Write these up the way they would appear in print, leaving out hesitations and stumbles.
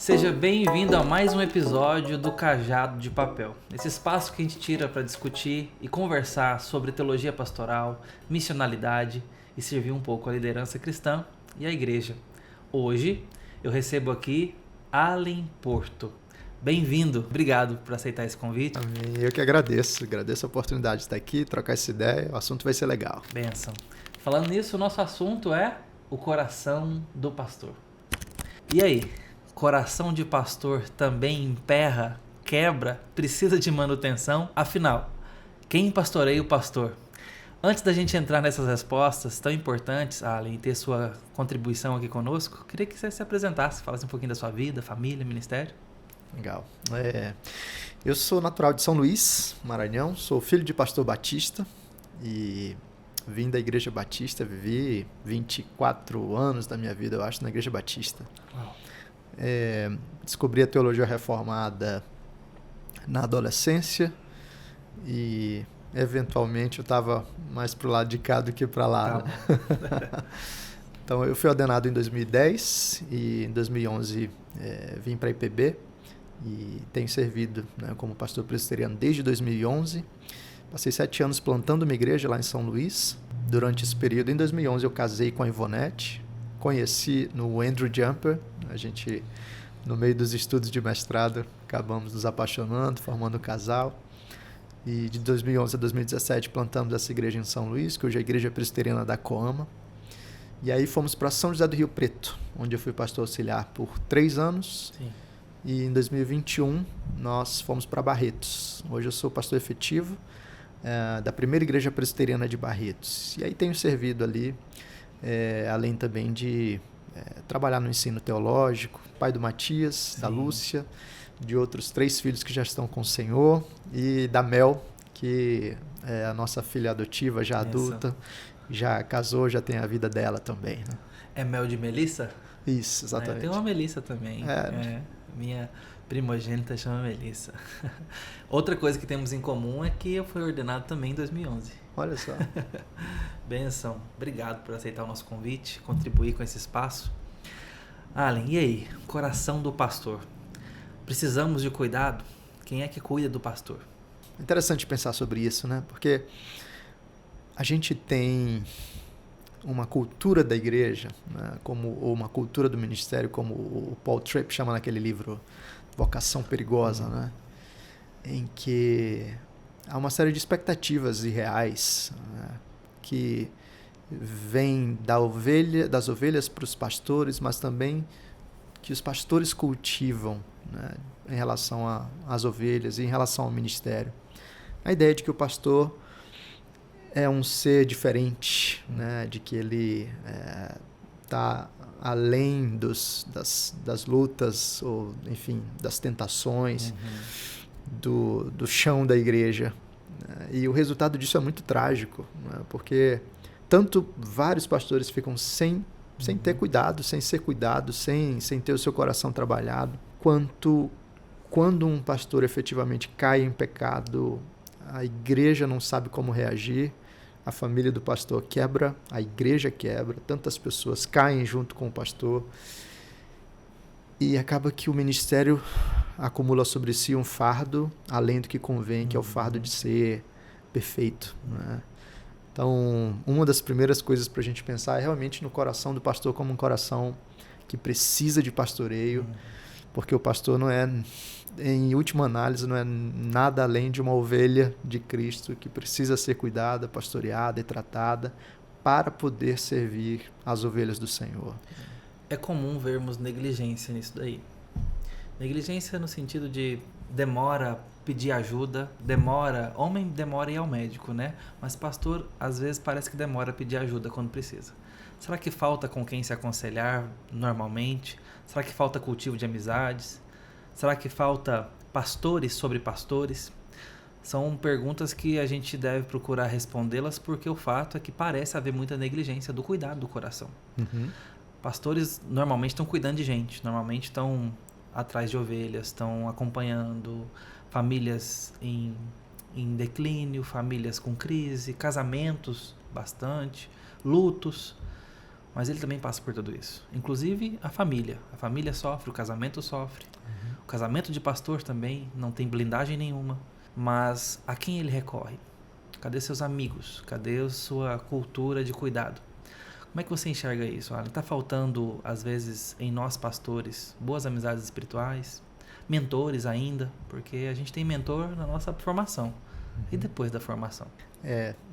Seja bem-vindo a mais um episódio do Cajado de Papel. Esse espaço que a gente tira para discutir e conversar sobre teologia pastoral, missionalidade e servir um pouco a liderança cristã e a igreja. Hoje eu recebo aqui Allen Porto. Bem-vindo, obrigado por aceitar esse convite. Amém. Eu que agradeço a oportunidade de estar aqui, trocar essa ideia, o assunto vai ser legal. Benção. Falando nisso, o nosso assunto é o coração do pastor. E aí? Coração de pastor também emperra, quebra, precisa de manutenção? Afinal, quem pastoreia o pastor? Antes da gente entrar nessas respostas tão importantes, Allen, e ter sua contribuição aqui conosco, queria que você se apresentasse, falasse um pouquinho da sua vida, família, ministério. Legal. Eu sou natural de São Luís, Maranhão, sou filho de pastor batista e vim da Igreja Batista, vivi 24 anos da minha vida, eu acho, na Igreja Batista. Uau. Descobri a teologia reformada na adolescência e eventualmente eu estava mais pro lado de cá do que para lá. Tá. Né? Então eu fui ordenado em 2010 e em 2011 vim para a IPB e tenho servido, né, como pastor presbiteriano desde 2011. Passei 7 anos plantando uma igreja lá em São Luís. Durante esse período, em 2011, eu casei com a Ivonete. Conheci no Andrew Jumper. A gente, no meio dos estudos de mestrado, acabamos nos apaixonando, formando um casal. E de 2011 a 2017 plantamos essa igreja em São Luís, que hoje é a Igreja Presbiteriana da Coama. E aí fomos para São José do Rio Preto, onde eu fui pastor auxiliar por 3 anos. Sim. E em 2021 nós fomos para Barretos. Hoje eu sou pastor efetivo da primeira Igreja Presbiteriana de Barretos. E aí tenho servido ali, além também de trabalhar no ensino teológico, pai do Matias, sim, da Lúcia, de outros 3 filhos que já estão com o Senhor, e da Mel, que é a nossa filha adotiva, já adulta, já casou, já tem a vida dela também. Né? É Mel de Melissa? Isso, exatamente. Tem uma Melissa também. Minha primogênita chama Melissa. Outra coisa que temos em comum é que eu fui ordenado também em 2011. Olha só. Benção. Obrigado por aceitar o nosso convite, contribuir com esse espaço. Allen, e aí? Coração do pastor. Precisamos de cuidado? Quem é que cuida do pastor? Interessante pensar sobre isso, né? Porque a gente tem uma cultura da igreja, né? Ou uma cultura do ministério, como o Paul Tripp chama naquele livro Vocação Perigosa, né? Em que há uma série de expectativas irreais, né? Que vêm das ovelhas para os pastores, mas também que os pastores cultivam, né? Em relação às ovelhas e em relação ao ministério. A ideia de que o pastor é um ser diferente, né? De que ele está além das lutas, ou enfim, das tentações, do chão da igreja. Né? E o resultado disso é muito trágico, né? Porque tanto vários pastores ficam sem ter cuidado, sem ser cuidados, sem ter o seu coração trabalhado, quanto quando um pastor efetivamente cai em pecado, a igreja não sabe como reagir, a família do pastor quebra, a igreja quebra, tantas pessoas caem junto com o pastor e acaba que o ministério acumula sobre si um fardo além do que convém, que é o fardo de ser perfeito, né? Então, uma das primeiras coisas para a gente pensar é realmente no coração do pastor como um coração que precisa de pastoreio, porque o pastor não é, em última análise, não é nada além de uma ovelha de Cristo que precisa ser cuidada, pastoreada e tratada para poder servir as ovelhas do Senhor. É comum vermos negligência nisso daí. Negligência no sentido de demora pedir ajuda, homem demora ir ao médico, né? Mas pastor, às vezes parece que demora pedir ajuda quando precisa. Será que falta com quem se aconselhar normalmente? Será que falta cultivo de amizades? Será que falta pastores sobre pastores? São perguntas que a gente deve procurar respondê-las, porque o fato é que parece haver muita negligência do cuidado do coração. Pastores normalmente estão cuidando de gente, normalmente estão atrás de ovelhas, estão acompanhando famílias em declínio, famílias com crise, casamentos bastante, lutos. mas ele também passa por tudo isso. Inclusive a família. A família sofre, o casamento sofre. O casamento de pastor também não tem blindagem nenhuma. Mas a quem ele recorre? Cadê seus amigos? Cadê a sua cultura de cuidado? Como é que você enxerga isso? Está faltando, às vezes, em nós pastores, boas amizades espirituais, mentores ainda, porque a gente tem mentor na nossa formação. E depois da formação?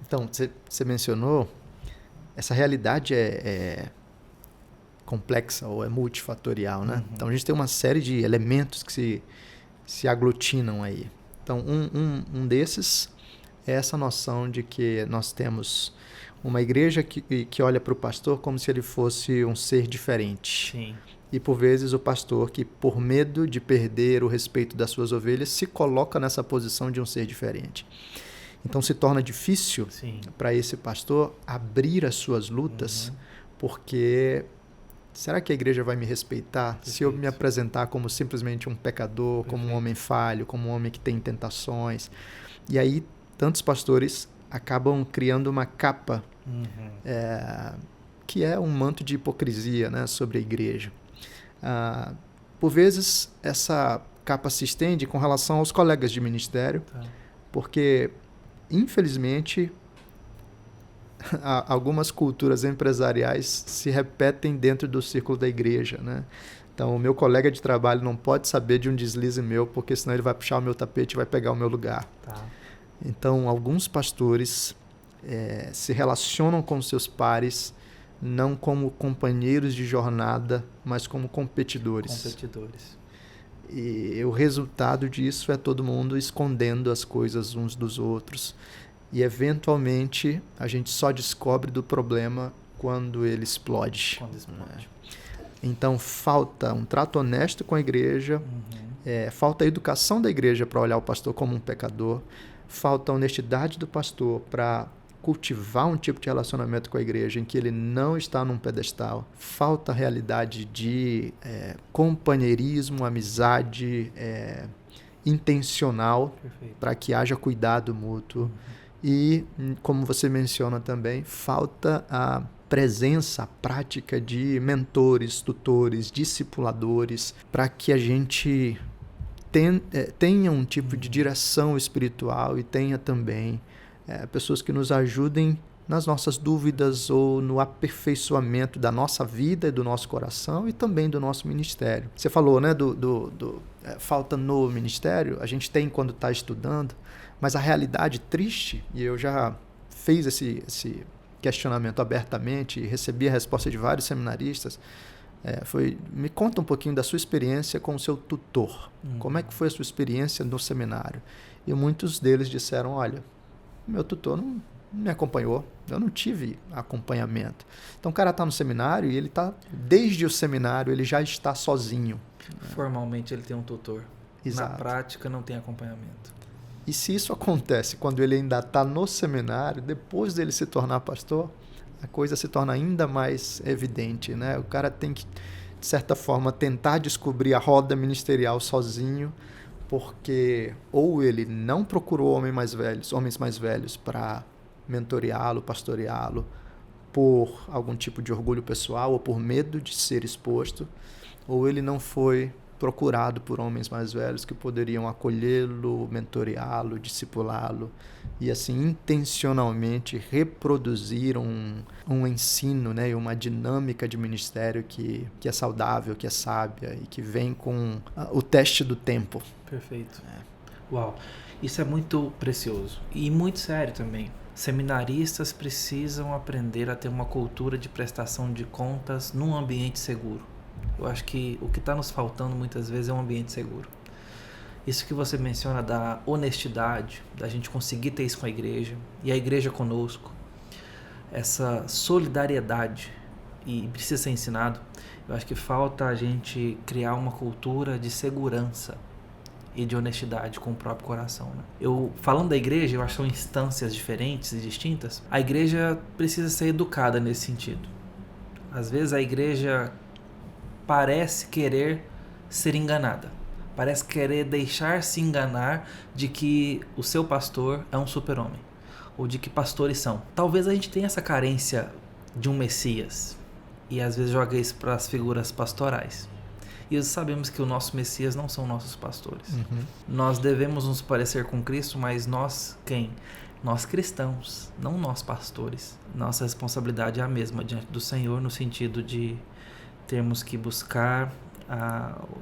Então, você mencionou, essa realidade é complexa ou é multifatorial, né? Então, a gente tem uma série de elementos que se aglutinam aí. Então, um desses é essa noção de que nós temos uma igreja que olha para o pastor como se ele fosse um ser diferente. Sim. E, por vezes, o pastor que, por medo de perder o respeito das suas ovelhas, se coloca nessa posição de um ser diferente. Então, se torna difícil para esse pastor abrir as suas lutas, porque será que a igreja vai me respeitar se eu me apresentar como simplesmente um pecador, como um homem falho, como um homem que tem tentações? E aí, tantos pastores acabam criando uma capa que é um manto de hipocrisia, né, sobre a igreja. Por vezes, essa capa se estende com relação aos colegas de ministério, porque, infelizmente, algumas culturas empresariais se repetem dentro do círculo da igreja, né? Então, o meu colega de trabalho não pode saber de um deslize meu, porque senão ele vai puxar o meu tapete e vai pegar o meu lugar. Então, alguns pastores se relacionam com seus pares não como companheiros de jornada, mas como competidores. E o resultado disso é todo mundo escondendo as coisas uns dos outros. E, eventualmente, a gente só descobre do problema quando ele explode. Então, falta um trato honesto com a igreja, falta a educação da igreja para olhar o pastor como um pecador, falta a honestidade do pastor para cultivar um tipo de relacionamento com a igreja em que ele não está num pedestal, falta a realidade de companheirismo, amizade intencional para que haja cuidado mútuo. E, como você menciona também, falta a presença, a prática de mentores, tutores, discipuladores, para que a gente tenha um tipo de direção espiritual e tenha também pessoas que nos ajudem nas nossas dúvidas ou no aperfeiçoamento da nossa vida e do nosso coração e também do nosso ministério. Você falou, né, falta no ministério, a gente tem quando está estudando, mas a realidade triste, e eu já fiz esse questionamento abertamente e recebi a resposta de vários seminaristas, me conta um pouquinho da sua experiência com o seu tutor. Como é que foi a sua experiência no seminário? E muitos deles disseram, olha, meu tutor não me acompanhou, eu não tive acompanhamento. Então o cara está no seminário e ele está, desde o seminário, ele já está sozinho. Formalmente ele tem um tutor. Exato. Na prática não tem acompanhamento. E se isso acontece quando ele ainda está no seminário, depois dele se tornar pastor, a coisa se torna ainda mais evidente, né? O cara tem que, de certa forma, tentar descobrir a roda ministerial sozinho, porque ou ele não procurou homens mais velhos para mentoreá-lo, pastoreá-lo, por algum tipo de orgulho pessoal ou por medo de ser exposto, ou ele não foi procurado por homens mais velhos que poderiam acolhê-lo, mentoreá-lo, discipulá-lo e assim intencionalmente reproduzir um ensino, né, e uma dinâmica de ministério que é saudável, que é sábia e que vem com o teste do tempo. Perfeito. Uau, isso é muito precioso e muito sério também. Seminaristas precisam aprender a ter uma cultura de prestação de contas num ambiente seguro. Eu acho que o que está nos faltando muitas vezes é um ambiente seguro. Isso que você menciona da honestidade, da gente conseguir ter isso com a igreja e a igreja conosco, essa solidariedade, e precisa ser ensinado. Eu acho que falta a gente criar uma cultura de segurança e de honestidade com o próprio coração, né? Falando da igreja, eu acho que são instâncias diferentes e distintas. A igreja precisa ser educada nesse sentido. Às vezes a igreja parece querer ser enganada, parece querer deixar-se enganar de que o seu pastor é um super-homem, ou de que pastores são. Talvez a gente tenha essa carência de um Messias, e às vezes joga isso para as figuras pastorais. E sabemos que o nosso Messias não são nossos pastores. Nós devemos nos parecer com Cristo, mas nós quem? Nós cristãos, não nós pastores. Nossa responsabilidade é a mesma diante do Senhor, no sentido de termos que buscar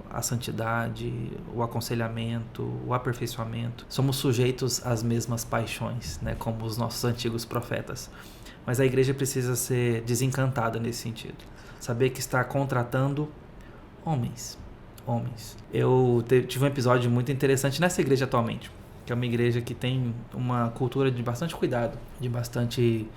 a santidade, o aconselhamento, o aperfeiçoamento. Somos sujeitos às mesmas paixões, né, como os nossos antigos profetas. Mas a igreja precisa ser desencantada nesse sentido. Saber que está contratando homens. Eu tive um episódio muito interessante nessa igreja atualmente, que é uma igreja que tem uma cultura de bastante cuidado, de bastante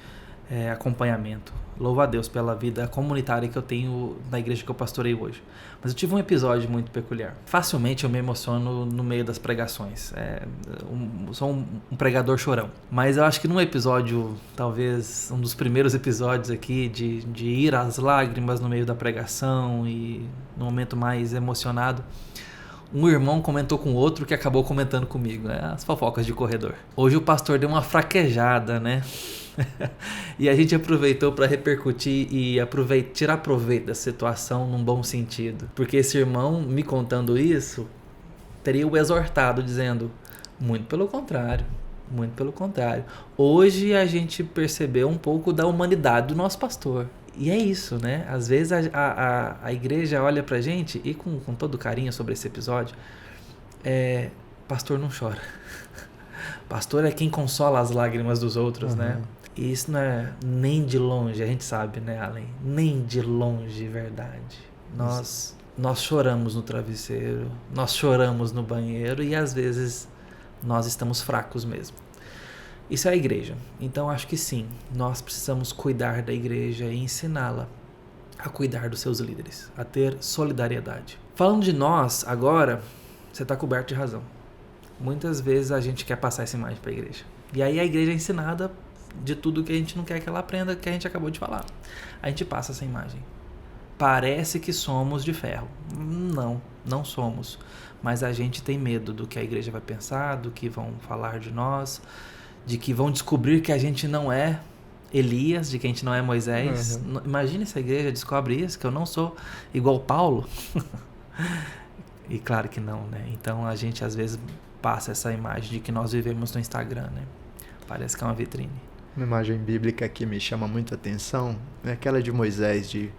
acompanhamento. Louvo a Deus pela vida comunitária que eu tenho na igreja que eu pastorei hoje. Mas eu tive um episódio muito peculiar. Facilmente eu me emociono no meio das pregações. Sou um pregador chorão. Mas eu acho que num episódio, talvez um dos primeiros episódios aqui, de ir às lágrimas no meio da pregação e no momento mais emocionado, um irmão comentou com outro que acabou comentando comigo, né? As fofocas de corredor. Hoje o pastor deu uma fraquejada, né? E a gente aproveitou para repercutir e tirar proveito da situação num bom sentido. Porque esse irmão, me contando isso, teria o exortado dizendo: muito pelo contrário. Hoje a gente percebeu um pouco da humanidade do nosso pastor. E é isso, né? Às vezes a igreja olha pra gente, e com todo carinho sobre esse episódio, pastor não chora. Pastor é quem consola as lágrimas dos outros, né? E isso não é nem de longe, a gente sabe, né, Allen? Nem de longe verdade. Nós choramos no travesseiro, nós choramos no banheiro e às vezes nós estamos fracos mesmo. Isso é a igreja. Então acho que sim, nós precisamos cuidar da igreja e ensiná-la a cuidar dos seus líderes, a ter solidariedade. Falando de nós agora, você está coberto de razão. Muitas vezes a gente quer passar essa imagem para a igreja. E aí a igreja é ensinada de tudo que a gente não quer que ela aprenda, que a gente acabou de falar. A gente passa essa imagem. Parece que somos de ferro. Não somos. Mas a gente tem medo do que a igreja vai pensar, do que vão falar de nós, de que vão descobrir que a gente não é Elias, de que a gente não é Moisés. Imagina se a igreja descobre isso, que eu não sou igual Paulo. E claro que não, né? Então a gente às vezes passa essa imagem de que nós vivemos no Instagram, né? Parece que é uma vitrine. Uma imagem bíblica que me chama muito a atenção é aquela de Moisés, de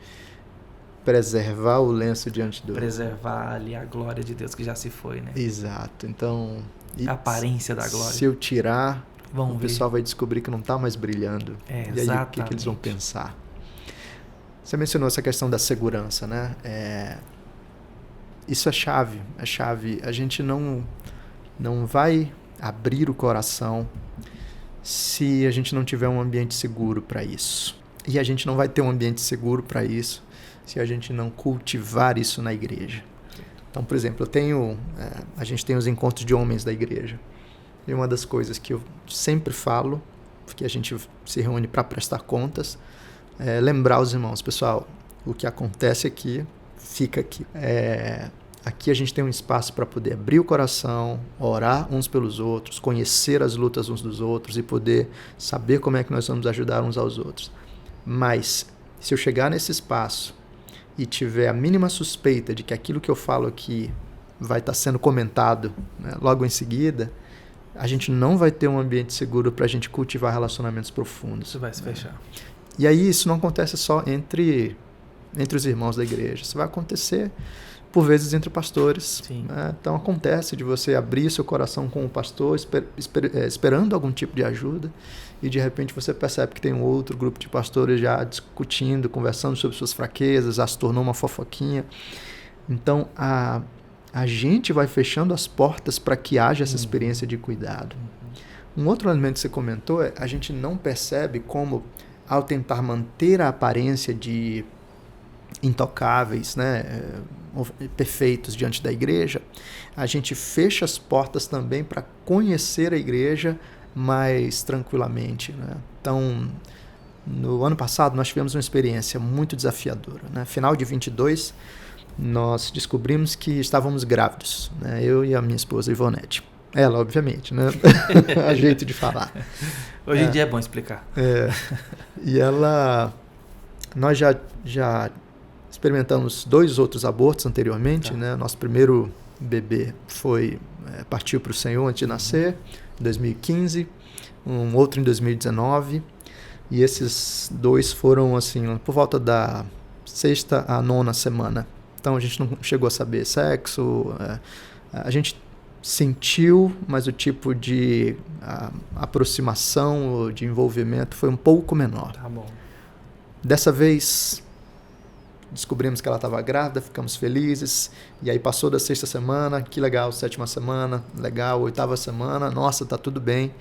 preservar o lenço diante do... Preservar ali a glória de Deus que já se foi, né? Exato. Então... A aparência da glória. Se eu tirar, o ver. pessoal vai descobrir que não está mais brilhando. E aí o que eles vão pensar? Você mencionou essa questão da segurança, né? Isso é chave. A gente não vai abrir o coração se a gente não tiver um ambiente seguro para isso. E a gente não vai ter um ambiente seguro para isso se a gente não cultivar isso na igreja. Então, por exemplo, a gente tem os encontros de homens da igreja. E uma das coisas que eu sempre falo, porque a gente se reúne para prestar contas, é lembrar os irmãos, pessoal, o que acontece aqui, fica aqui. Aqui a gente tem um espaço para poder abrir o coração, orar uns pelos outros, conhecer as lutas uns dos outros e poder saber como é que nós vamos ajudar uns aos outros. Mas, se eu chegar nesse espaço e tiver a mínima suspeita de que aquilo que eu falo aqui vai estar sendo comentado, né, logo em seguida, a gente não vai ter um ambiente seguro para a gente cultivar relacionamentos profundos. Isso vai se fechar. E aí isso não acontece só entre os irmãos da igreja. Isso vai acontecer por vezes entre pastores. Né? Então acontece de você abrir seu coração com o pastor esperando algum tipo de ajuda e de repente você percebe que tem um outro grupo de pastores já discutindo, conversando sobre suas fraquezas, já se tornou uma fofoquinha. Então a gente vai fechando as portas para que haja essa experiência de cuidado. Um outro elemento que você comentou é a gente não percebe como, ao tentar manter a aparência de intocáveis, né, perfeitos diante da igreja, a gente fecha as portas também para conhecer a igreja mais tranquilamente, né? Então, no ano passado nós tivemos uma experiência muito desafiadora, né? Final de 22, nós descobrimos que estávamos grávidos, né? Eu e a minha esposa Ivonete. Ela, obviamente, né? A jeito de falar. Hoje em dia é bom explicar. E ela Nós já experimentamos 2 outros abortos anteriormente, Tá. né? Nosso primeiro bebê partiu para o Senhor antes de nascer, em 2015, um outro em 2019, e esses 2 foram assim por volta da 6ª à 9ª semana. Então a gente não chegou a saber sexo, a gente sentiu, mas o tipo de aproximação, de envolvimento foi um pouco menor. Tá bom. Dessa vez, descobrimos que ela estava grávida, ficamos felizes, e aí passou da 6ª semana, que legal, 7ª semana, legal, 8ª semana, nossa, tá tudo bem.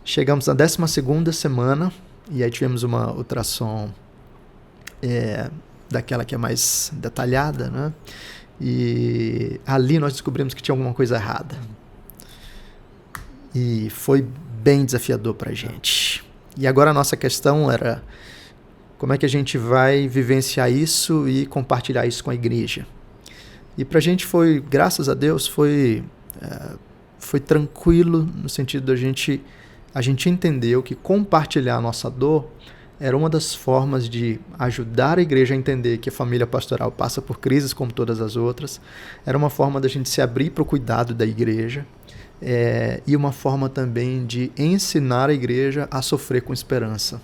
Chegamos na 12ª semana, e aí tivemos uma ultrassom daquela que é mais detalhada, né? E ali nós descobrimos que tinha alguma coisa errada. E foi bem desafiador para a gente. E agora a nossa questão era: como é que a gente vai vivenciar isso e compartilhar isso com a igreja? E para a gente foi, graças a Deus, foi tranquilo, no sentido da a gente entendeu que compartilhar a nossa dor era uma das formas de ajudar a igreja a entender que a família pastoral passa por crises como todas as outras. Era uma forma da gente se abrir para o cuidado da igreja, e uma forma também de ensinar a igreja a sofrer com esperança.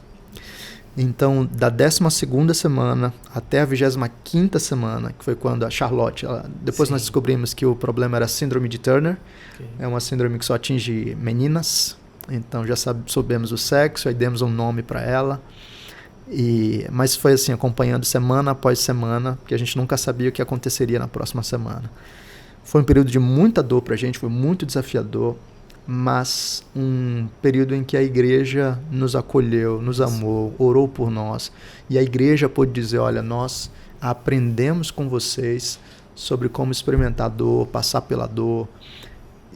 Então, da 12ª semana até a 25ª semana, que foi quando a Charlotte... depois nós descobrimos que o problema era a síndrome de Turner. Okay. É uma síndrome que só atinge meninas. Então, já soubemos o sexo, aí demos um nome para ela. Mas foi assim, acompanhando semana após semana, porque a gente nunca sabia o que aconteceria na próxima semana. Foi um período de muita dor para a gente, foi muito desafiador, mas um período em que a igreja nos acolheu, nos amou, orou por nós, e a igreja pôde dizer: olha, nós aprendemos com vocês sobre como experimentar dor, passar pela dor,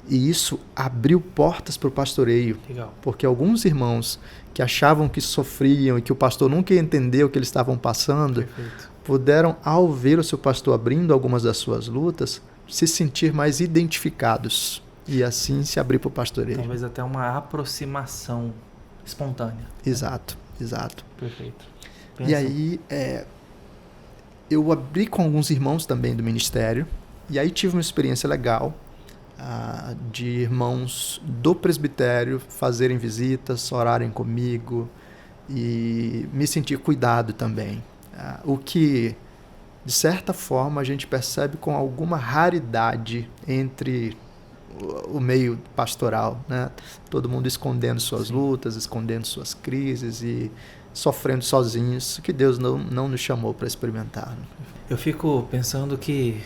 e isso abriu portas para o pastoreio. Legal. Porque alguns irmãos que achavam que sofriam e que o pastor nunca ia entender o que eles estavam passando, Perfeito. Puderam, ao ver o seu pastor abrindo algumas das suas lutas, se sentir mais identificados e assim se abrir para o pastoreio. Talvez até uma aproximação espontânea. Exato. Perfeito. E aí, eu abri com alguns irmãos também do ministério, e aí tive uma experiência legal de irmãos do presbitério fazerem visitas, orarem comigo e me sentir cuidado também. O que, de certa forma, a gente percebe com alguma raridade entre o meio pastoral, né? Todo mundo escondendo suas lutas, escondendo suas crises e sofrendo sozinhos, que Deus não nos chamou para experimentar. Eu fico pensando que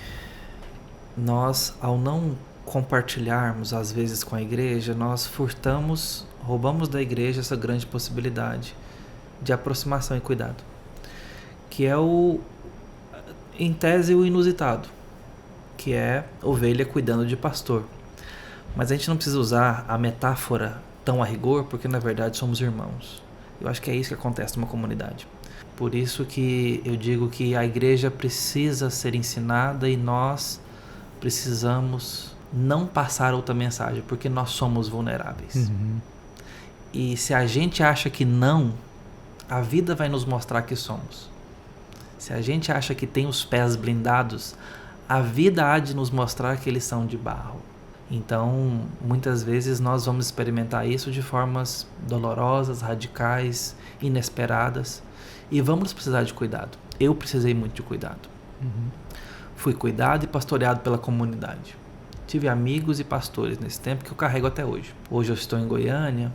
nós, ao não compartilharmos às vezes com a igreja, nós roubamos da igreja essa grande possibilidade de aproximação e cuidado, que é em tese, o inusitado, que é ovelha cuidando de pastor. Mas a gente não precisa usar a metáfora tão a rigor, porque na verdade somos irmãos. Eu acho que é isso que acontece numa comunidade. Por isso que eu digo que a igreja precisa ser ensinada e nós precisamos não passar outra mensagem, porque nós somos vulneráveis. Uhum. E se a gente acha que não, a vida vai nos mostrar que somos. Se a gente acha que tem os pés blindados, a vida há de nos mostrar que eles são de barro. Então, muitas vezes nós vamos experimentar isso de formas dolorosas, radicais, inesperadas, e vamos precisar de cuidado. Eu precisei muito de cuidado. Uhum. Fui cuidado e pastoreado pela comunidade. Tive amigos e pastores nesse tempo que eu carrego até hoje. Hoje eu estou em Goiânia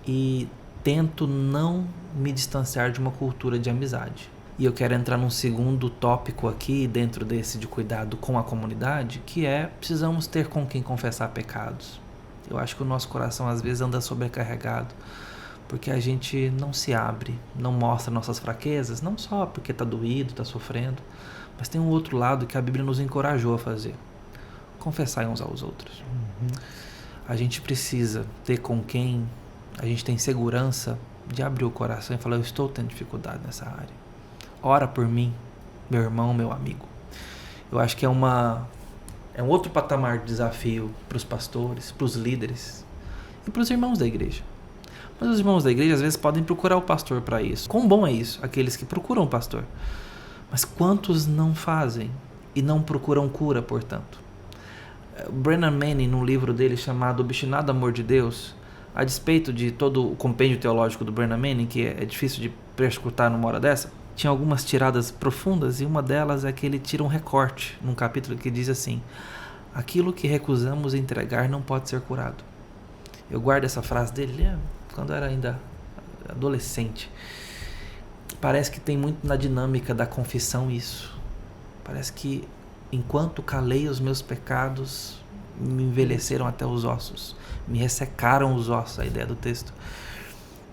e tento não me distanciar de uma cultura de amizade. E eu quero entrar num segundo tópico aqui, dentro desse de cuidado com a comunidade, que é: precisamos ter com quem confessar pecados. Eu acho que o nosso coração às vezes anda sobrecarregado, porque a gente não se abre, não mostra nossas fraquezas, não só porque está doído, está sofrendo, mas tem um outro lado que a Bíblia nos encorajou a fazer: confessar uns aos outros. Uhum. A gente precisa ter com quem a gente tem segurança de abrir o coração e falar: eu estou tendo dificuldade nessa área. Ora por mim, meu irmão, meu amigo. Eu acho que é um outro patamar de desafio para os pastores, para os líderes e para os irmãos da igreja. Mas os irmãos da igreja às vezes podem procurar o pastor para isso. Quão bom é isso, aqueles que procuram o pastor. Mas quantos não fazem e não procuram cura, portanto? Brennan Manning, num livro dele chamado Obstinado Amor de Deus, a despeito de todo o compêndio teológico do Brennan Manning, que é difícil de prescrutar numa hora dessa, tinha algumas tiradas profundas, e uma delas é que ele tira um recorte num capítulo que diz assim: aquilo que recusamos entregar não pode ser curado. Eu guardo essa frase dele quando eu era ainda adolescente. Parece que tem muito na dinâmica da confissão isso. Parece que enquanto calei os meus pecados, me envelheceram até os ossos, me ressecaram os ossos, a ideia do texto.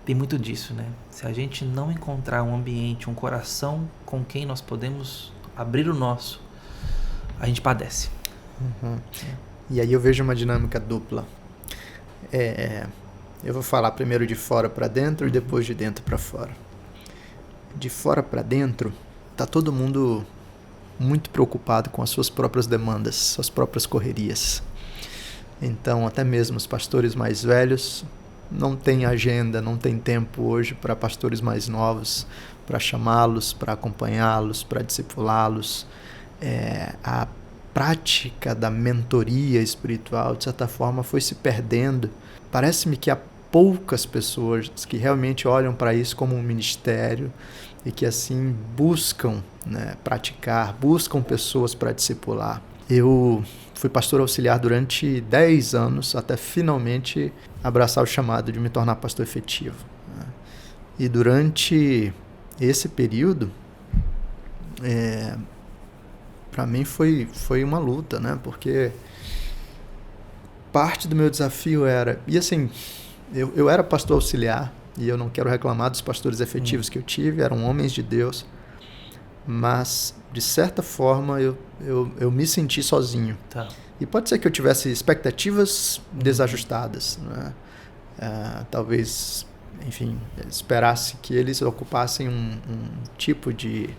Tem muito disso, né? Se a gente não encontrar um ambiente, um coração com quem nós podemos abrir o nosso, a gente padece. Uhum. E aí eu vejo uma dinâmica dupla. Eu vou falar primeiro de fora para dentro e depois de dentro para fora. De fora para dentro, tá todo mundo muito preocupado com as suas próprias demandas, suas próprias correrias. Então, até mesmo os pastores mais velhos não têm agenda, não têm tempo hoje para pastores mais novos, para chamá-los, para acompanhá-los, para discipulá-los. A prática da mentoria espiritual, de certa forma, foi se perdendo. Parece-me que há poucas pessoas que realmente olham para isso como um ministério e que assim buscam, né, praticar, buscam pessoas para discipular. Eu fui pastor auxiliar durante 10 anos, até finalmente abraçar o chamado de me tornar pastor efetivo. E durante esse período, para mim foi uma luta, né? Porque parte do meu desafio era... E assim, eu era pastor auxiliar, e eu não quero reclamar dos pastores efetivos que eu tive, eram homens de Deus, mas, de certa forma, eu me senti sozinho. Tá. E pode ser que eu tivesse expectativas desajustadas, né? Talvez, enfim, esperasse que eles ocupassem um tipo de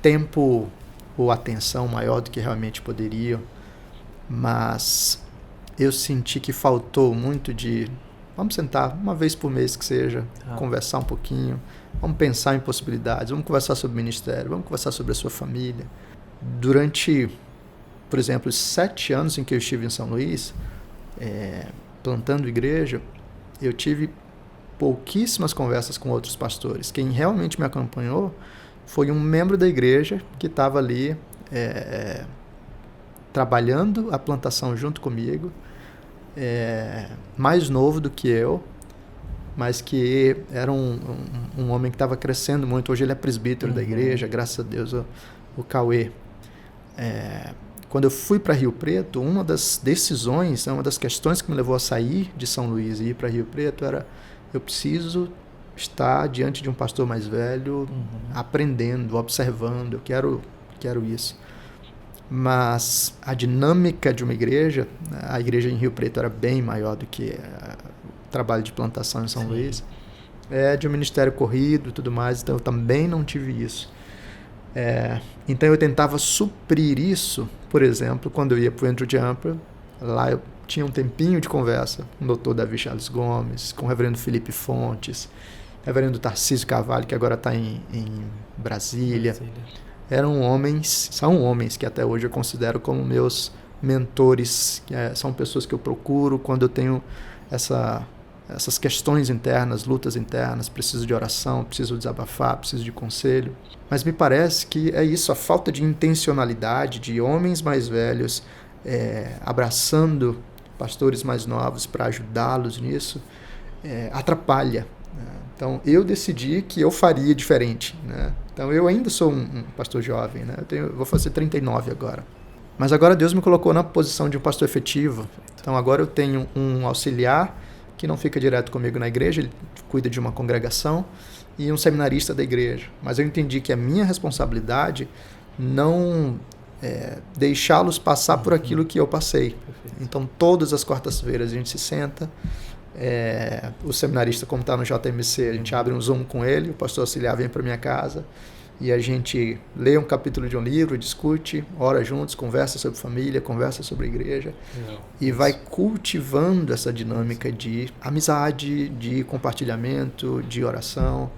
tempo ou atenção maior do que realmente poderiam, mas eu senti que faltou muito de... Vamos sentar uma vez por mês que seja, conversar um pouquinho, vamos pensar em possibilidades, vamos conversar sobre o ministério, vamos conversar sobre a sua família. Durante, por exemplo, os 7 anos em que eu estive em São Luís, plantando igreja, eu tive pouquíssimas conversas com outros pastores. Quem realmente me acompanhou foi um membro da igreja que estava ali trabalhando a plantação junto comigo, mais novo do que eu, mas que era um homem que estava crescendo muito. Hoje ele é presbítero da igreja, graças a Deus, o Cauê. Quando eu fui para Rio Preto, uma das decisões, uma das questões que me levou a sair de São Luís e ir para Rio Preto era: eu preciso estar diante de um pastor mais velho, aprendendo, observando, eu quero isso. Mas a dinâmica de uma igreja, a igreja em Rio Preto era bem maior do que o trabalho de plantação em São Luís, de um ministério corrido e tudo mais, então eu também não tive isso. Então eu tentava suprir isso, por exemplo, quando eu ia para o Andrew Jumper, lá eu tinha um tempinho de conversa com o Dr. Davi Charles Gomes, com o reverendo Felipe Fontes, reverendo Tarcísio Carvalho, que agora está em Brasília. São homens que até hoje eu considero como meus mentores, são pessoas que eu procuro quando eu tenho essas questões internas, lutas internas, preciso de oração, preciso desabafar, preciso de conselho. Mas me parece que é isso, a falta de intencionalidade de homens mais velhos abraçando pastores mais novos para ajudá-los nisso, atrapalha. Então eu decidi que eu faria diferente, né? Então eu ainda sou um pastor jovem, né? Eu vou fazer 39 agora. Mas agora Deus me colocou na posição de um pastor efetivo. Então agora eu tenho um auxiliar que não fica direto comigo na igreja, ele cuida de uma congregação, e um seminarista da igreja. Mas eu entendi que a minha responsabilidade não deixá-los passar por aquilo que eu passei. Então todas as quartas-feiras a gente se senta, o seminarista, como está no JMC, a gente abre um Zoom com ele, o pastor auxiliar vem para minha casa, e a gente lê um capítulo de um livro, discute, ora juntos, conversa sobre família, conversa sobre a igreja, e vai cultivando essa dinâmica de amizade, de compartilhamento, de oração.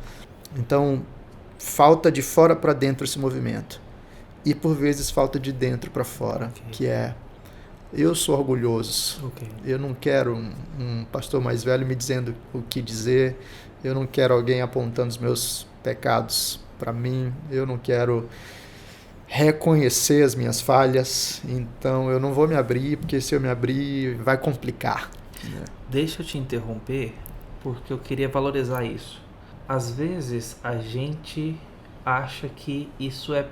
Então, falta de fora para dentro esse movimento. E, por vezes, falta de dentro para fora, que é: eu sou orgulhoso, eu não quero um pastor mais velho me dizendo o que dizer, eu não quero alguém apontando os meus pecados para mim, eu não quero reconhecer as minhas falhas, então eu não vou me abrir, porque se eu me abrir vai complicar. Deixa eu te interromper, porque eu queria valorizar isso. Às vezes a gente acha que isso é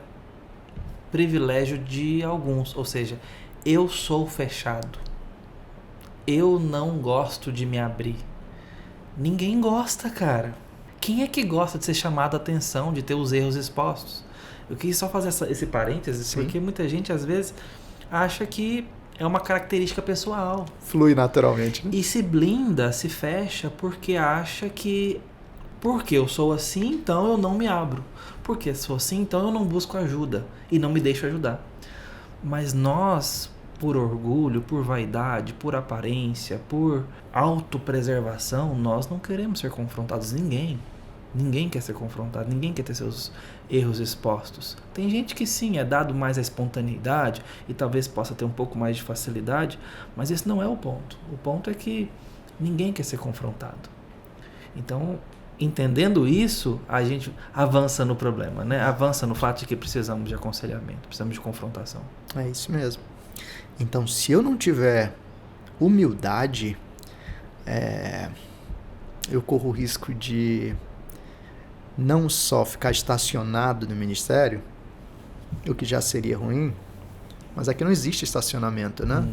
privilégio de alguns, ou seja, eu sou fechado, eu não gosto de me abrir. Ninguém gosta, cara. Quem é que gosta de ser chamado a atenção, de ter os erros expostos? Eu quis só fazer esse parênteses, sim, porque muita gente às vezes acha que é uma característica pessoal. Flui naturalmente, né? E se blinda, se fecha, porque acha que porque eu sou assim, então eu não me abro. Porque sou assim, então eu não busco ajuda e não me deixo ajudar. Mas nós, por orgulho, por vaidade, por aparência, por autopreservação, nós não queremos ser confrontados. Ninguém quer ser confrontado, ninguém quer ter seus erros expostos. Tem gente que sim, é dado mais a espontaneidade e talvez possa ter um pouco mais de facilidade, mas esse não é o ponto. O ponto é que ninguém quer ser confrontado. Então, entendendo isso, a gente avança no problema, né? Avança no fato de que precisamos de aconselhamento, precisamos de confrontação. É isso mesmo. Então, se eu não tiver humildade, eu corro o risco de não só ficar estacionado no ministério, o que já seria ruim, mas aqui não existe estacionamento, né?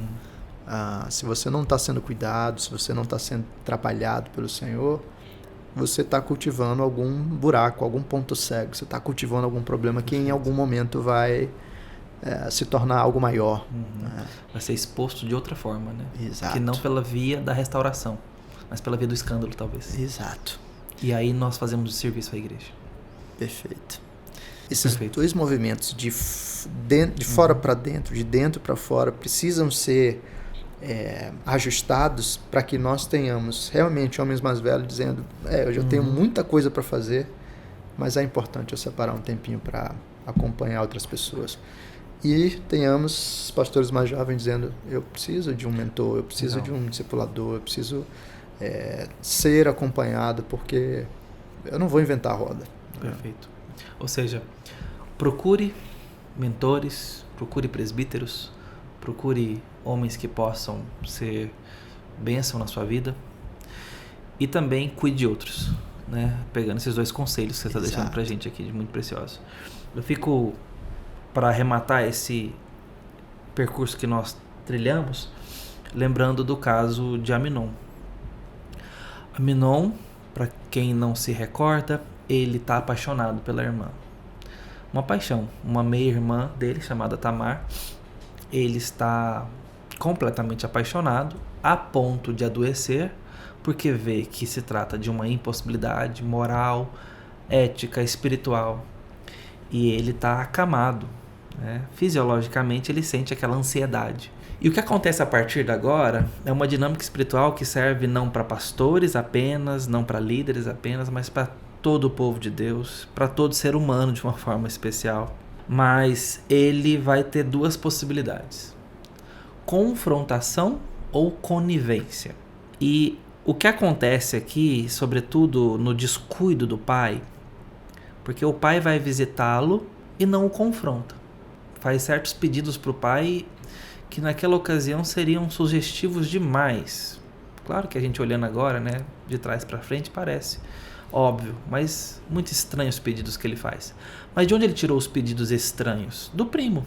Se você não está sendo cuidado, se você não está sendo trabalhado pelo Senhor, você está cultivando algum buraco, algum ponto cego, você está cultivando algum problema que em algum momento vai se tornar algo maior. Vai ser exposto de outra forma, né? Exato. Que não pela via da restauração, mas pela via do escândalo, talvez. Exato. E aí nós fazemos o serviço à igreja. Perfeito. Esses dois movimentos de fora para dentro, de dentro para fora, precisam ser ajustados para que nós tenhamos realmente homens mais velhos dizendo: eu já tenho muita coisa para fazer, mas é importante eu separar um tempinho para acompanhar outras pessoas. E tenhamos pastores mais jovens dizendo: eu preciso de um mentor, eu preciso de um discipulador, eu preciso ser acompanhado, porque eu não vou inventar a roda. Perfeito. Ou seja, procure mentores, procure presbíteros, procure homens que possam ser bênção na sua vida e também cuide de outros, né? Pegando esses dois conselhos que você está deixando pra gente aqui, de muito preciosos. Eu fico, para arrematar esse percurso que nós trilhamos, lembrando do caso de Aminon. Aminon, para quem não se recorda, ele está apaixonado pela irmã. Uma paixão, uma meia-irmã dele chamada Tamar. Ele está completamente apaixonado, a ponto de adoecer, porque vê que se trata de uma impossibilidade moral, ética, espiritual. E ele está acamado, né? Fisiologicamente ele sente aquela ansiedade. E o que acontece a partir de agora é uma dinâmica espiritual que serve não para pastores apenas, não para líderes apenas, mas para todo o povo de Deus, para todo ser humano de uma forma especial. Mas ele vai ter duas possibilidades: confrontação ou conivência. E o que acontece aqui, sobretudo no descuido do pai, porque o pai vai visitá-lo e não o confronta. Faz certos pedidos para o pai que naquela ocasião seriam sugestivos demais. Claro que a gente olhando agora, né, de trás para frente, parece óbvio, mas muito estranhos os pedidos que ele faz. Mas de onde ele tirou os pedidos estranhos? Do primo.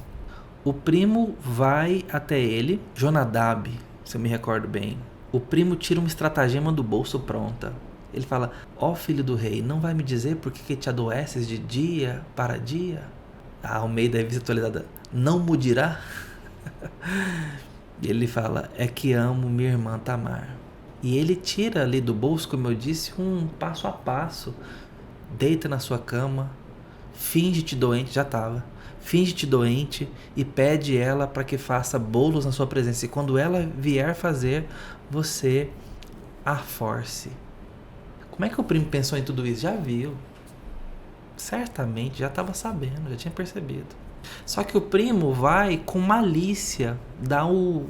O primo vai até ele, Jonadab, se eu me recordo bem. O primo tira uma estratagema do bolso pronta. Ele fala: ó filho do rei, não vai me dizer por que te adoeces de dia para dia? A Almeida Revista Atualizada: não mudirá? E ele fala: é que amo minha irmã Tamar. E ele tira ali do bolso, como eu disse, um passo a passo. Deita na sua cama, finge-te doente, já estava. Finge-te doente e pede ela para que faça bolos na sua presença. E quando ela vier fazer, você a force. Como é que o primo pensou em tudo isso? Já viu. Certamente, já estava sabendo, já tinha percebido. Só que o primo vai com malícia dar o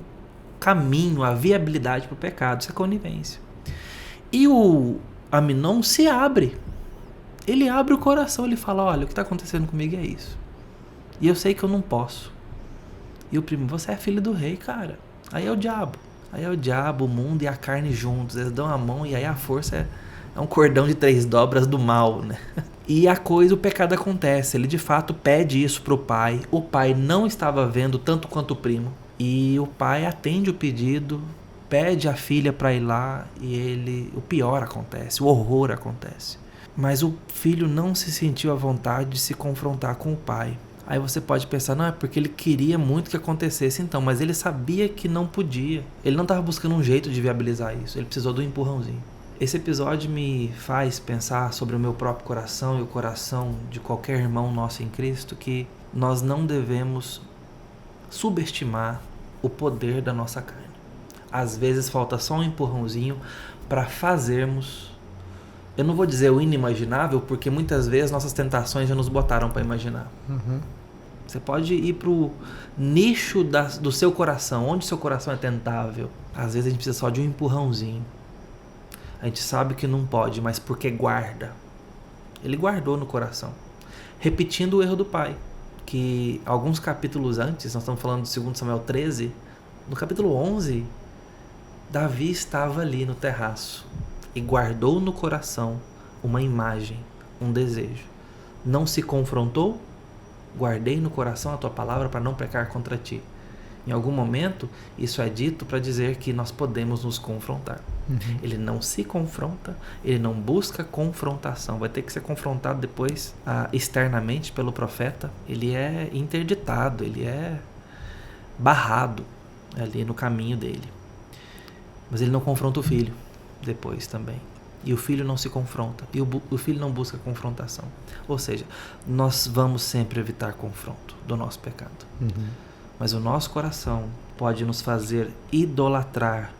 caminho, a viabilidade para o pecado. Isso é conivência. E o Amnon se abre. Ele abre o coração, ele fala, olha, o que está acontecendo comigo é isso. E eu sei que eu não posso. E o primo, você é filho do rei, cara. Aí é o diabo. Aí é o diabo, o mundo e a carne juntos. Eles dão a mão e aí a força é um cordão de 3 dobras do mal, né? E o pecado acontece. Ele de fato pede isso pro pai. O pai não estava vendo tanto quanto o primo. E o pai atende o pedido, pede a filha para ir lá e o pior acontece, o horror acontece. Mas o filho não se sentiu à vontade de se confrontar com o pai. Aí você pode pensar, não, é porque ele queria muito que acontecesse então, mas ele sabia que não podia. Ele não estava buscando um jeito de viabilizar isso, ele precisou do empurrãozinho. Esse episódio me faz pensar sobre o meu próprio coração e o coração de qualquer irmão nosso em Cristo, que nós não devemos subestimar o poder da nossa carne. Às vezes falta só um empurrãozinho para fazermos, eu não vou dizer o inimaginável, porque muitas vezes nossas tentações já nos botaram para imaginar. Você pode ir pro nicho do seu coração, onde seu coração é tentável. Às vezes a gente precisa só de um empurrãozinho. A gente sabe que não pode, mas porque guarda. Ele guardou no coração. Repetindo o erro do pai, que alguns capítulos antes, nós estamos falando de 2 Samuel 13, no capítulo 11, Davi estava ali no terraço e guardou no coração uma imagem, um desejo. Não se confrontou? Guardei no coração a tua palavra para não pecar contra ti. Em algum momento, isso é dito para dizer que nós podemos nos confrontar. Ele não se confronta, ele não busca confrontação. Vai ter que ser confrontado depois externamente pelo profeta. Ele é interditado, ele é barrado ali no caminho dele. Mas ele não confronta o filho depois também. E o filho não se confronta. E o filho não busca confrontação. Ou seja, nós vamos sempre evitar confronto do nosso pecado. Mas o nosso coração pode nos fazer idolatrar,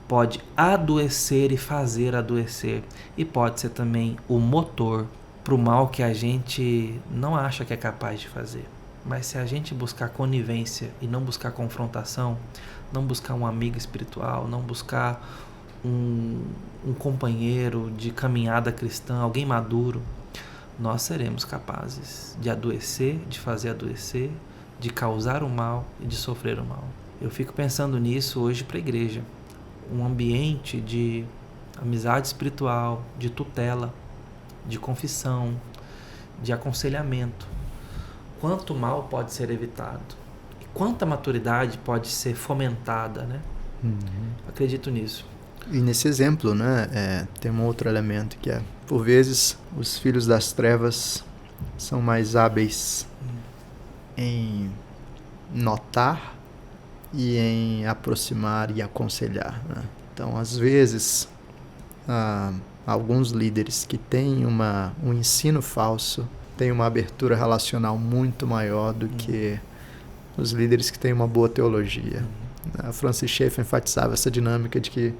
pode adoecer e fazer adoecer. E pode ser também o motor para o mal que a gente não acha que é capaz de fazer. Mas se a gente buscar conivência e não buscar confrontação, não buscar um amigo espiritual, não buscar um companheiro de caminhada cristã, alguém maduro, nós seremos capazes de adoecer, de fazer adoecer, de causar o mal e de sofrer o mal. Eu fico pensando nisso hoje para a igreja. Um ambiente de amizade espiritual, de tutela, de confissão, de aconselhamento. Quanto mal pode ser evitado? E quanta maturidade pode ser fomentada, né? Acredito nisso. E nesse exemplo, né, tem um outro elemento que é, por vezes, os filhos das trevas são mais hábeis em notar e em aproximar e aconselhar, né? Então, às vezes, alguns líderes que têm um ensino falso têm uma abertura relacional muito maior do que os líderes que têm uma boa teologia. A Francis Schaeffer enfatizava essa dinâmica de que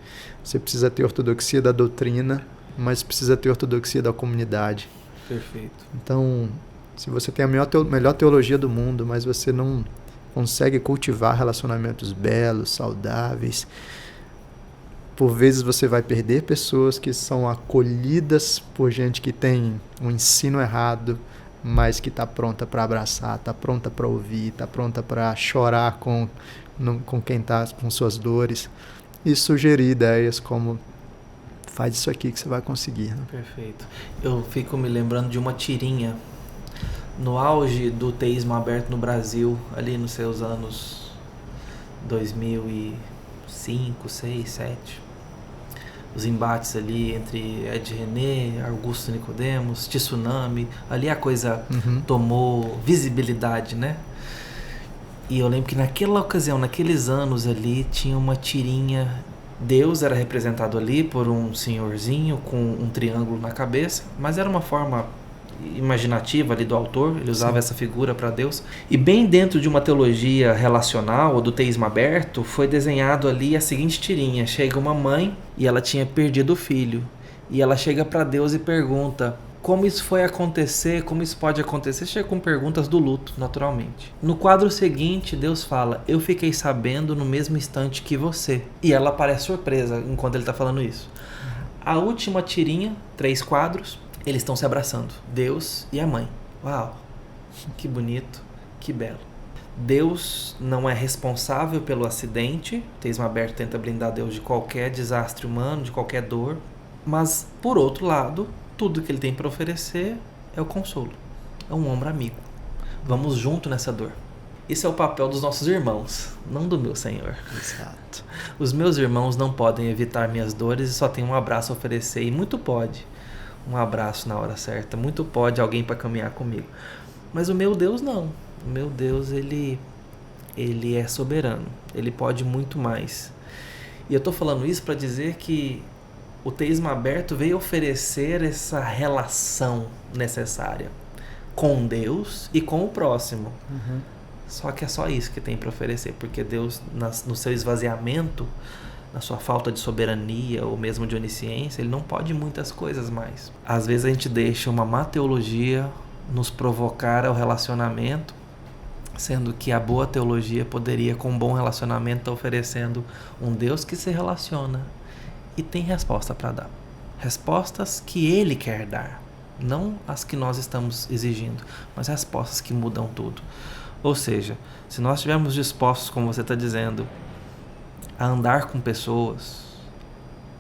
você precisa ter ortodoxia da doutrina, mas precisa ter ortodoxia da comunidade. Perfeito. Então, se você tem a melhor teologia do mundo, mas você não consegue cultivar relacionamentos belos, saudáveis, por vezes você vai perder pessoas que são acolhidas por gente que tem um ensino errado, mas que está pronta para abraçar, está pronta para ouvir, está pronta para chorar com quem está com suas dores, e sugerir ideias como faz isso aqui que você vai conseguir, né? Perfeito. Eu fico me lembrando de uma tirinha no auge do teísmo aberto no Brasil, ali nos seus anos 2005, 6, 7. Os embates ali entre Ed René, Augusto Nicodemos, Tsunami, ali a coisa tomou visibilidade, né? E eu lembro que naquela ocasião, naqueles anos ali, tinha uma tirinha. Deus era representado ali por um senhorzinho com um triângulo na cabeça, mas era uma forma imaginativa ali do autor, ele usava essa figura para Deus. E bem dentro de uma teologia relacional, ou do teísmo aberto, foi desenhado ali a seguinte tirinha. Chega uma mãe e ela tinha perdido o filho. E ela chega para Deus e pergunta: como isso foi acontecer? Como isso pode acontecer? Chega com perguntas do luto, naturalmente. No quadro seguinte, Deus fala: eu fiquei sabendo no mesmo instante que você. E ela parece surpresa enquanto ele está falando isso. A última tirinha, 3 quadros, eles estão se abraçando. Deus e a mãe. Uau, que bonito, que belo. Deus não é responsável pelo acidente. O teísmo aberto tenta blindar Deus de qualquer desastre humano, de qualquer dor. Mas, por outro lado, tudo que ele tem para oferecer é o consolo. É um ombro amigo. Vamos junto nessa dor. Esse é o papel dos nossos irmãos, não do meu Senhor. Exato. Os meus irmãos não podem evitar minhas dores e só tem um abraço a oferecer. E muito pode um abraço na hora certa. Muito pode alguém para caminhar comigo. Mas o meu Deus não. O meu Deus, ele é soberano. Ele pode muito mais. E eu estou falando isso para dizer que o teísmo aberto veio oferecer essa relação necessária com Deus e com o próximo. Uhum. Só que é só isso que tem para oferecer, porque Deus, no seu esvaziamento, na sua falta de soberania ou mesmo de onisciência, ele não pode muitas coisas mais. Às vezes a gente deixa uma má teologia nos provocar ao relacionamento, sendo que a boa teologia poderia, com um bom relacionamento, estar oferecendo um Deus que se relaciona e tem resposta para dar. Respostas que ele quer dar, não as que nós estamos exigindo, mas respostas que mudam tudo. Ou seja, se nós estivermos dispostos, como você está dizendo, a andar com pessoas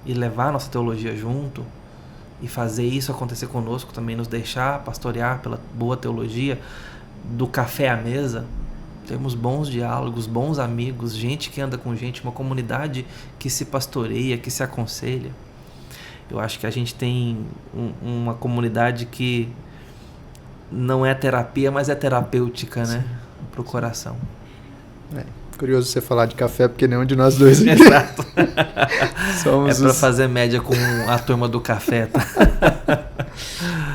e levar nossa teologia junto e fazer isso acontecer conosco, também nos deixar pastorear pela boa teologia, do café à mesa, termos bons diálogos, bons amigos, gente que anda com gente, uma comunidade que se pastoreia, que se aconselha. Eu acho que a gente tem uma comunidade que não é terapia, mas é terapêutica, né? Para o coração. Curioso você falar de café, porque nenhum de nós dois aqui. Exato. Somos é para fazer média com a turma do café, tá?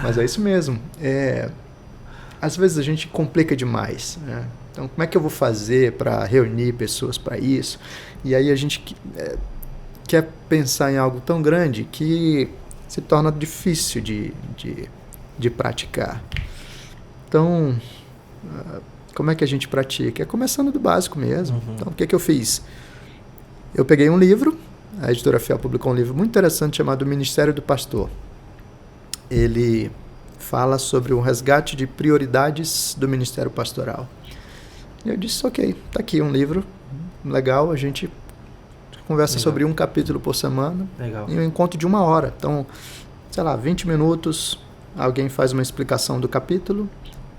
Mas é isso mesmo. Às vezes a gente complica demais, né? Então, como é que eu vou fazer para reunir pessoas para isso? E aí a gente quer pensar em algo tão grande que se torna difícil de praticar. Então, como é que a gente pratica? É começando do básico mesmo. Uhum. Então, o que eu fiz? Eu peguei um livro, a editora Fiel publicou um livro muito interessante chamado Ministério do Pastor. Ele fala sobre um resgate de prioridades do ministério pastoral. E eu disse, ok, tá aqui um livro legal, a gente conversa sobre um capítulo por semana. Legal. E um encontro de 1 hora. Então, sei lá, 20 minutos, alguém faz uma explicação do capítulo,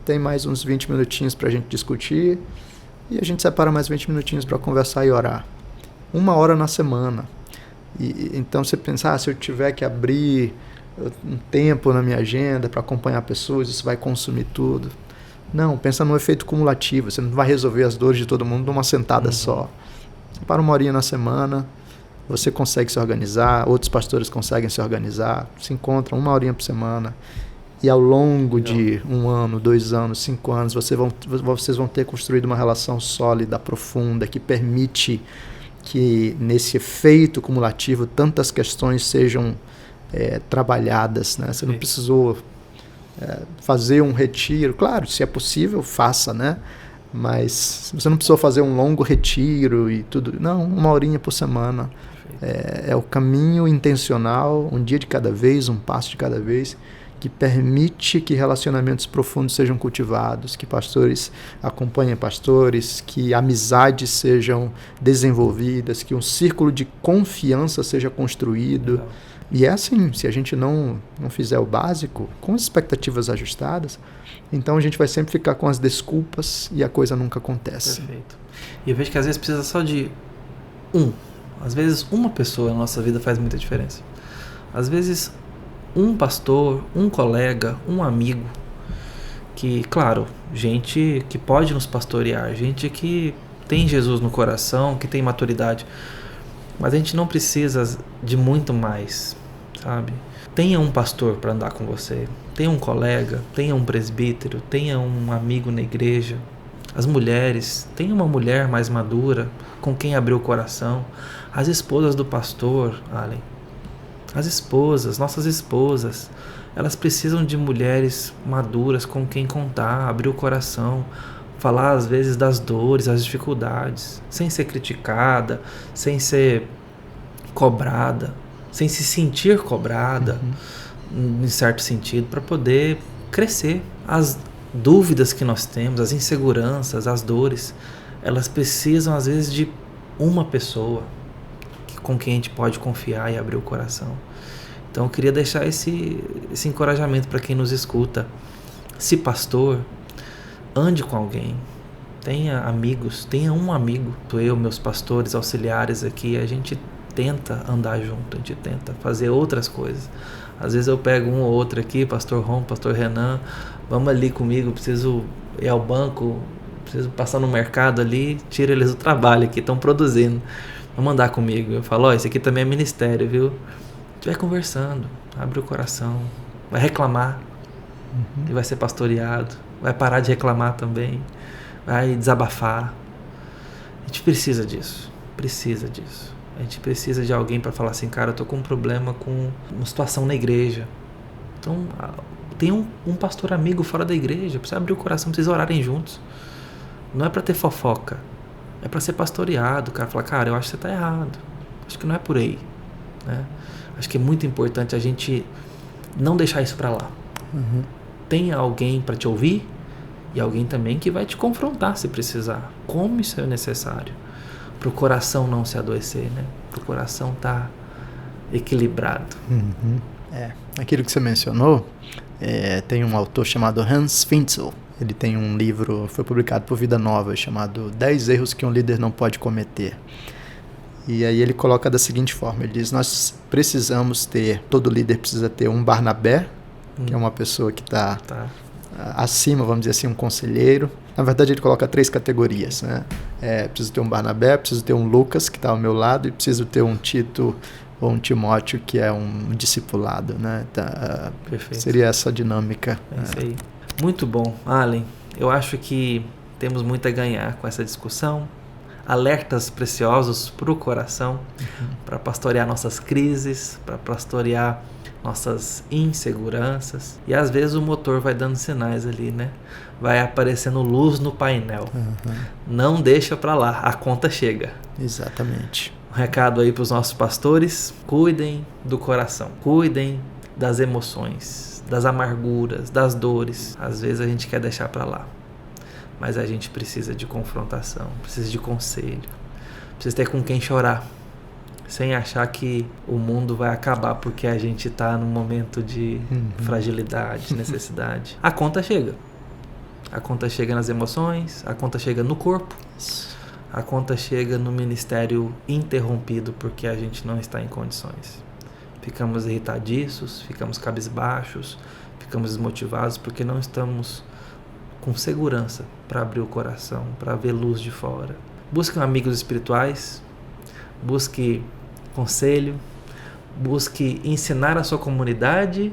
tem mais uns 20 minutinhos para a gente discutir, e a gente separa mais 20 minutinhos para conversar e orar. 1 hora na semana. Então, você pensar, se eu tiver que abrir um tempo na minha agenda para acompanhar pessoas, isso vai consumir tudo. Não, pensa no efeito cumulativo. Você não vai resolver as dores de todo mundo numa sentada só. Para 1 horinha na semana, você consegue se organizar, outros pastores conseguem se organizar, se encontram 1 horinha por semana, e ao longo de 1 ano, 2 anos, 5 anos, vocês vão ter construído uma relação sólida, profunda, que permite que nesse efeito cumulativo tantas questões sejam trabalhadas, né? Você não precisou fazer um retiro. Claro, se é possível, faça, né? Mas você não precisou fazer um longo retiro e tudo. Não, 1 horinha por semana. É o caminho intencional, um dia de cada vez, um passo de cada vez, que permite que relacionamentos profundos sejam cultivados, que pastores acompanhem pastores, que amizades sejam desenvolvidas, que um círculo de confiança seja construído. Legal. E é assim, se a gente não fizer o básico, com as expectativas ajustadas, então a gente vai sempre ficar com as desculpas e a coisa nunca acontece. Perfeito. E eu vejo que às vezes precisa só de às vezes uma pessoa na nossa vida faz muita diferença. Às vezes um pastor, um colega, um amigo, que, claro, gente que pode nos pastorear, gente que tem Jesus no coração, que tem maturidade, mas a gente não precisa de muito mais, sabe? Tenha um pastor para andar com você, tenha um colega, tenha um presbítero, tenha um amigo na igreja. As mulheres, tenha uma mulher mais madura com quem abrir o coração. As esposas do pastor, Allen, as esposas, nossas esposas, elas precisam de mulheres maduras com quem contar, abrir o coração, falar às vezes das dores, das dificuldades, sem ser criticada, sem ser cobrada, sem se sentir cobrada, em certo sentido, para poder crescer. As dúvidas que nós temos, as inseguranças, as dores, elas precisam às vezes de uma pessoa com quem a gente pode confiar e abrir o coração. Então eu queria deixar esse encorajamento para quem nos escuta. Se pastor, ande com alguém, tenha amigos, tenha um amigo. Eu, meus pastores auxiliares aqui, a gente tenta andar junto, a gente tenta fazer outras coisas. Às vezes eu pego um ou outro aqui, pastor Ron, pastor Renan, vamos ali comigo, preciso ir ao banco, preciso passar no mercado ali, tira eles do trabalho aqui, estão produzindo, vamos andar comigo. Eu falo, isso aqui também é ministério, viu? A gente vai conversando, abre o coração, vai reclamar e vai ser pastoreado, vai parar de reclamar também, vai desabafar. A gente precisa disso. A gente precisa de alguém para falar assim, cara, eu tô com um problema com uma situação na igreja. Então, tem um pastor amigo fora da igreja, precisa abrir o coração, precisa orarem juntos. Não é para ter fofoca, é para ser pastoreado. O cara fala, cara, eu acho que você tá errado, acho que não é por aí, né? Acho que é muito importante a gente não deixar isso para lá. Tem alguém para te ouvir e alguém também que vai te confrontar se precisar, como isso é necessário, para o coração não se adoecer, né? Para o coração estar equilibrado. Aquilo que você mencionou, tem um autor chamado Hans Finzel. Ele tem um livro, foi publicado por Vida Nova, chamado 10 erros que um líder não pode cometer. E aí ele coloca da seguinte forma, ele diz, nós precisamos ter, todo líder precisa ter um Barnabé, que é uma pessoa que está acima, vamos dizer assim, um conselheiro. Na verdade ele coloca 3 categorias, né? Preciso ter um Barnabé, preciso ter um Lucas, que está ao meu lado, e preciso ter um Tito ou um Timóteo, que é um discipulado, né? Perfeito. Seria essa dinâmica. É isso aí. Muito bom, Allen. Eu acho que temos muito a ganhar com essa discussão. Alertas preciosos para o coração, para pastorear nossas crises, para pastorear nossas inseguranças. E às vezes o motor vai dando sinais ali, né? Vai aparecendo luz no painel. Não deixa para lá, a conta chega. Exatamente. Um recado aí para os nossos pastores: cuidem do coração, cuidem das emoções, das amarguras, das dores. Às vezes a gente quer deixar para lá, mas a gente precisa de confrontação, precisa de conselho, precisa ter com quem chorar, sem achar que o mundo vai acabar porque a gente está num momento de fragilidade, de necessidade. A conta chega. A conta chega nas emoções, a conta chega no corpo, a conta chega no ministério interrompido porque a gente não está em condições. Ficamos irritadiços, ficamos cabisbaixos, ficamos desmotivados porque não estamos com segurança para abrir o coração, para ver luz de fora. Busque amigos espirituais, busque conselho, busque ensinar a sua comunidade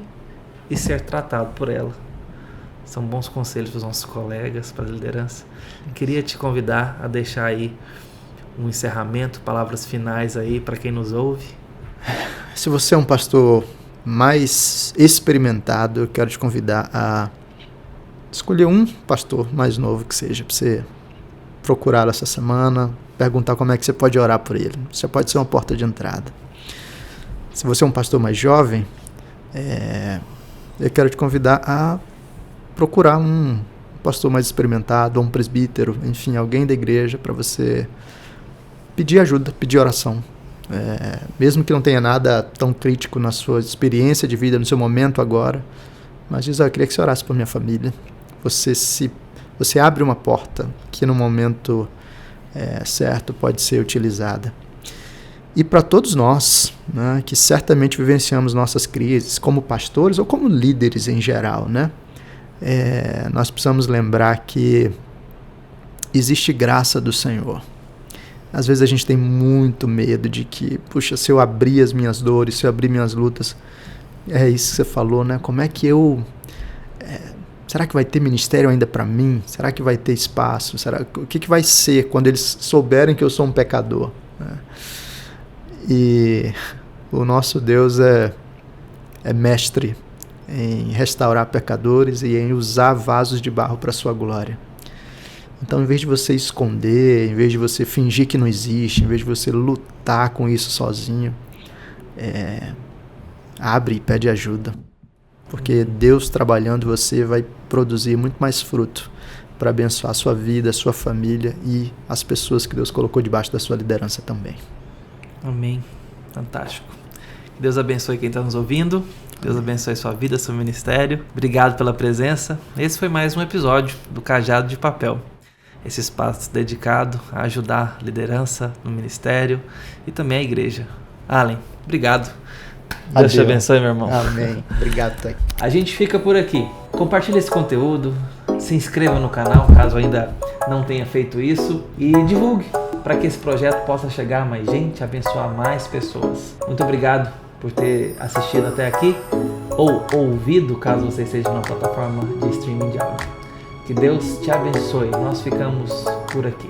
e ser tratado por ela. São bons conselhos para os nossos colegas, para a liderança. Queria te convidar a deixar aí um encerramento, palavras finais aí para quem nos ouve. Se você é um pastor mais experimentado, eu quero te convidar a escolher um pastor mais novo que seja, para você procurá-lo essa semana, perguntar como é que você pode orar por ele. Você pode ser uma porta de entrada. Se você é um pastor mais jovem, eu quero te convidar a procurar um pastor mais experimentado, ou um presbítero, enfim, alguém da igreja, para você pedir ajuda, pedir oração. Mesmo que não tenha nada tão crítico na sua experiência de vida, no seu momento agora, mas diz, eu queria que você orasse por minha família. Você abre uma porta que no momento certo pode ser utilizada. E para todos nós, né, que certamente vivenciamos nossas crises, como pastores ou como líderes em geral, né, nós precisamos lembrar que existe graça do Senhor. Às vezes a gente tem muito medo de que, puxa, se eu abrir as minhas dores, se eu abrir minhas lutas, É isso que você falou, né? Como é que eu... será que vai ter ministério ainda para mim? Será que vai ter espaço? O que vai ser quando eles souberem que eu sou um pecador? E o nosso Deus é mestre em restaurar pecadores e em usar vasos de barro para a sua glória. Então, em vez de você esconder, em vez de você fingir que não existe, em vez de você lutar com isso sozinho, abre e pede ajuda. Porque Deus trabalhando, você vai produzir muito mais fruto para abençoar a sua vida, a sua família e as pessoas que Deus colocou debaixo da sua liderança também. Amém. Fantástico. Que Deus abençoe quem está nos ouvindo. Deus abençoe sua vida, seu ministério. Obrigado pela presença. Esse foi mais um episódio do Cajado de Papel. Esse espaço dedicado a ajudar a liderança no ministério e também a igreja. Allen, obrigado. Deus te abençoe, meu irmão. Amém. Obrigado, Thay. A gente fica por aqui. Compartilhe esse conteúdo, se inscreva no canal, caso ainda não tenha feito isso, e divulgue para que esse projeto possa chegar a mais gente, abençoar mais pessoas. Muito obrigado por ter assistido até aqui, ou ouvido, caso você esteja numa plataforma de streaming de áudio. Que Deus te abençoe. Nós ficamos por aqui.